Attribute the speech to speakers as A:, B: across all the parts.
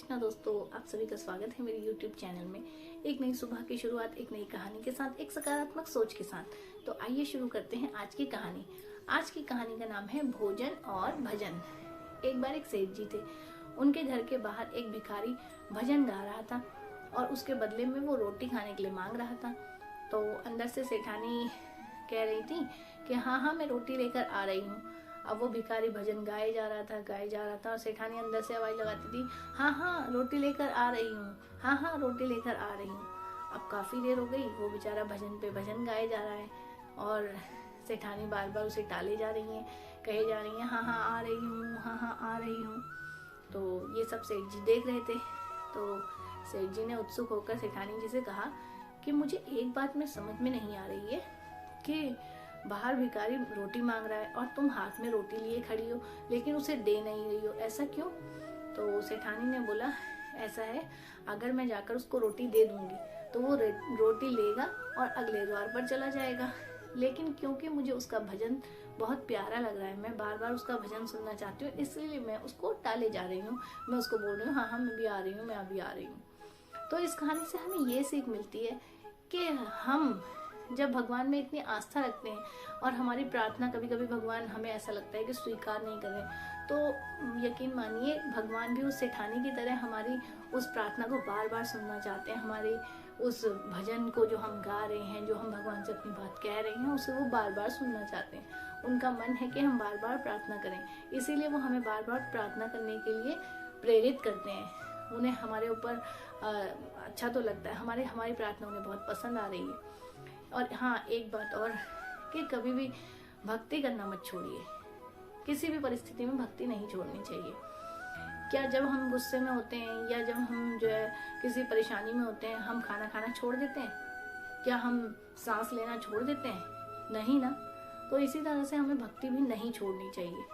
A: कृष्णा दोस्तों, आप सभी का स्वागत है मेरे YouTube चैनल में। एक नई सुबह की शुरुआत एक नई कहानी के साथ, एक सकारात्मक सोच के साथ। तो आइए शुरू करते हैं आज की कहानी। आज की कहानी का नाम है भोजन और भजन। एक बार एक सेठ जी थे। उनके घर के बाहर एक भिखारी भजन गा रहा था और उसके बदले में वो रोटी खाने के लिए मांग रहा था। तो अंदर से सेठानी कह रही थी कि हाँ मैं रोटी लेकर आ रही हूँ। अब वो भिखारी भजन गाए जा रहा था और सेठानी अंदर से आवाज लगाती थी, हाँ रोटी लेकर आ रही हूँ, हाँ रोटी लेकर आ रही हूँ। अब काफी देर हो गई, वो बेचारा भजन पे भजन गाए जा रहा है और सेठानी बार बार उसे टाले जा रही है, कहे जा रही है हाँ आ रही हूँ, हाँ आ रही हूँ। तो ये सब सेठ जी देख रहे थे। तो सेठ जी ने उत्सुक होकर सेठानी जी से कहा कि मुझे एक बात में समझ में नहीं आ रही है कि बाहर भिखारी रोटी मांग रहा है और तुम हाथ में रोटी लिए खड़ी हो लेकिन उसे दे नहीं रही हो, ऐसा क्यों? तो सेठानी ने बोला, ऐसा है, अगर मैं जाकर उसको रोटी दे दूंगी तो वो रोटी लेगा और अगले द्वार पर चला जाएगा। लेकिन क्योंकि मुझे उसका भजन बहुत प्यारा लग रहा है, मैं बार बार उसका भजन सुनना चाहती हूँ, इसलिए मैं उसको टाले जा रही हूँ। मैं उसको बोल रही हूँ हाँ मैं भी आ रही हूँ, मैं अभी आ रही हूँ। तो इस कहानी से हमें ये सीख मिलती है कि हम जब भगवान में इतनी आस्था रखते हैं और हमारी प्रार्थना कभी कभी भगवान हमें ऐसा लगता है कि स्वीकार नहीं कर रहे, तो यकीन मानिए भगवान भी उस सेठानी की तरह हमारी उस प्रार्थना को बार बार सुनना चाहते हैं। हमारी उस भजन को जो हम गा रहे हैं, जो हम भगवान से अपनी बात कह रहे हैं, उसे वो बार बार सुनना चाहते हैं। उनका मन है कि हम बार बार प्रार्थना करें, इसीलिए वो हमें बार बार प्रार्थना करने के लिए प्रेरित करते हैं। उन्हें हमारे ऊपर अच्छा तो लगता है, हमारी प्रार्थना उन्हें बहुत पसंद आ रही है। और हाँ, एक बात और कि कभी भी भक्ति करना मत छोड़िए। किसी भी परिस्थिति में भक्ति नहीं छोड़नी चाहिए। क्या जब हम गुस्से में होते हैं या जब हम जो है किसी परेशानी में होते हैं, हम खाना खाना छोड़ देते हैं? क्या हम सांस लेना छोड़ देते हैं? नहीं ना। तो इसी तरह से हमें भक्ति भी नहीं छोड़नी चाहिए।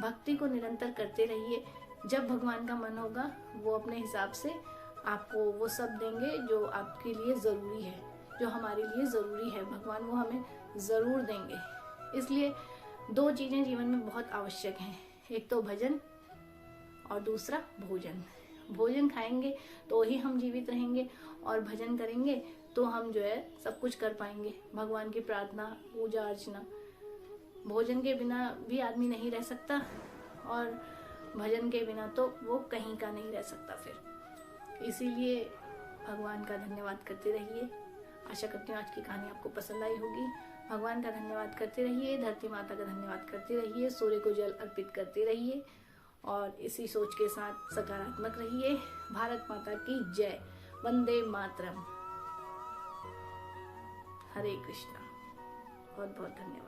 A: भक्ति को निरंतर करते रहिए। जब भगवान का मन होगा वो अपने हिसाब से आपको वो सब देंगे जो आपके लिए ज़रूरी है, जो हमारे लिए ज़रूरी है। भगवान वो हमें ज़रूर देंगे। इसलिए दो चीज़ें जीवन में बहुत आवश्यक हैं, एक तो भजन और दूसरा भोजन। भोजन खाएंगे तो ही हम जीवित रहेंगे और भजन करेंगे तो हम जो है सब कुछ कर पाएंगे। भगवान की प्रार्थना, पूजा अर्चना, भोजन के बिना भी आदमी नहीं रह सकता और भजन के बिना तो वो कहीं का नहीं रह सकता फिर। इसीलिए भगवान का धन्यवाद करते रहिए। आशा करती हूँ आज की कहानी आपको पसंद आई होगी। भगवान का धन्यवाद करते रहिए, धरती माता का धन्यवाद करते रहिए, सूर्य को जल अर्पित करते रहिए और इसी सोच के साथ सकारात्मक रहिए। भारत माता की जय। वंदे मातरम। हरे कृष्णा। बहुत बहुत धन्यवाद।